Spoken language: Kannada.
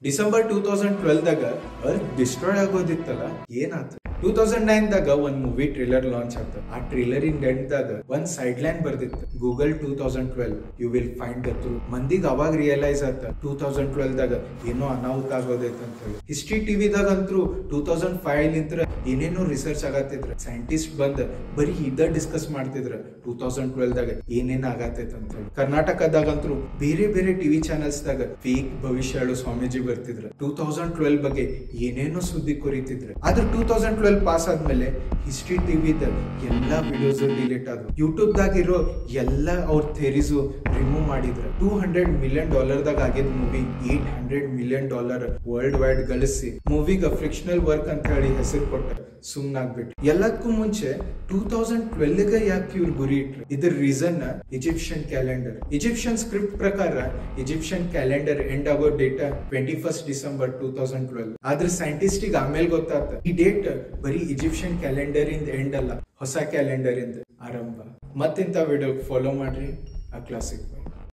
ಡಿಸೆಂಬರ್ 2012 ದಾಗ ಅರ್ತ್ ಡಿಸ್ಟ್ರಾಯ್ ಆಗೋದಿತ್ತಲ್ಲ ಏನಾತ 2009 ದಾಗ ಒಂದ್ ಮೂವಿ ಟ್ರೇಲರ್ ಲಾಂಚ್ ಆತ. ಆ ಟ್ರೇಲರ್ ಇನ್ ಎಂಡ್ ದಾಗ ಒಂದ್ ಸೈಡ್ ಲೈನ್ ಬರ್ದಿತ್ತು, Google 2012 you will find the truth. ಮಂದಿಗ್ ಅವಾಗ ರಿಯಲೈಸ್ ಆತ 2012 ದಾಗ ಏನೋ ಅನಾಹುತ ಆಗೋದೈತ ಅಂತ ಹೇಳಿ. ಹಿಸ್ಟ್ರಿ ಟಿವಿ ದಾಗ ಅಂತೂ 2005 ಲಿಂತ್ರ ಏನೇನೋ ರಿಸರ್ಚ್ ಆಗತ್ತಿದ್ರ, ಸೈಂಟಿಸ್ಟ್ ಬಂದ್ ಬರೀ ಇದ ಡಿಸ್ಕಸ್ ಮಾಡ್ತಿದ್ರ 2012 ದಾಗ ಏನೇನ್ ಆಗತ್ತೈತ ಅಂತ ಹೇಳಿ. ಕರ್ನಾಟಕದಾಗಂತೂ ಬೇರೆ ಬೇರೆ ಟಿವಿ ಚಾನೆಲ್ಸ್ ದಾಗ ಫೇಕ್ ಭವಿಷ್ಯ ಸ್ವಾಮೀಜಿ ಬರ್ತಿದ್ರ 2012 ಬಗ್ಗೆ ಏನೇನೋ ಸುದ್ದಿ ಕೊರಿತಿದ್ರ. ಆದ್ರೆ 2012 ಪಾಸ್ ಆದ್ಮೇಲೆ ಹಿಸ್ಟ್ರಿ ಟಿವಿದ ಎಲ್ಲಾ ವಿಡಿಯೋಸ್ ಡಿಲೀಟ್ ಆದ್ವು. ಯೂಟ್ಯೂಬ್ ದಾಗ ಇರೋ ಎಲ್ಲಾ ಅವ್ರ ಥೇರೀಸು ರಿಮೂವ್ ಮಾಡಿದ್ರ. $200 ಮಿಲಿಯನ್ ದಾಗ ಆಗಿದ್ ಮೂವಿ $800 ಮಿಲಿಯನ್ ವರ್ಲ್ಡ್ ವೈಡ್ ಗಳಿಸಿ ಮೂವಿಗ ಫ್ರಿಕ್ಷನಲ್ ವರ್ಕ್ ಅಂತ ಹೇಳಿ ಹೆಸರು ಕೊಟ್ಟ ಸುಮ್ನಾಗ್ಬಿಟ್ಟು. ಎಲ್ಲದಕ್ಕೂ ಮುಂಚೆ 2012 ಗ ಯಾಕೆ ಇವ್ರು ಗುರಿ ಇಟ್ರು? ಇದ್ರ reason Egyptian calendar. Egyptian script ಪ್ರಕಾರ ಈಜಿಪ್ಷಿಯನ್ ಕ್ಯಾಲೆಂಡರ್ ಎಂಡ್ ಆಗೋ ಡೇಟ್ 21 ಡಿಸೆಂಬರ್ 2012. ಆದ್ರೆ ಸೈಂಟಿಸ್ಟಿಗೆ ಆಮೇಲೆ ಗೊತ್ತಾತ ಈ ಡೇಟ್ ಬರೀ ಈಜಿಪ್ಷಿಯನ್ ಕ್ಯಾಲೆಂಡರ್ ಇಂದ ಎಂಡ್ ಅಲ್ಲ, ಹೊಸ ಕ್ಯಾಲೆಂಡರ್ ಇಂದ ಆರಂಭ. ಮತ್ತಿಂತ ವಿಡಿಯೋ ಫಾಲೋ ಮಾಡ್ರಿ ಆ ಕ್ಲಾಸಿಕ್.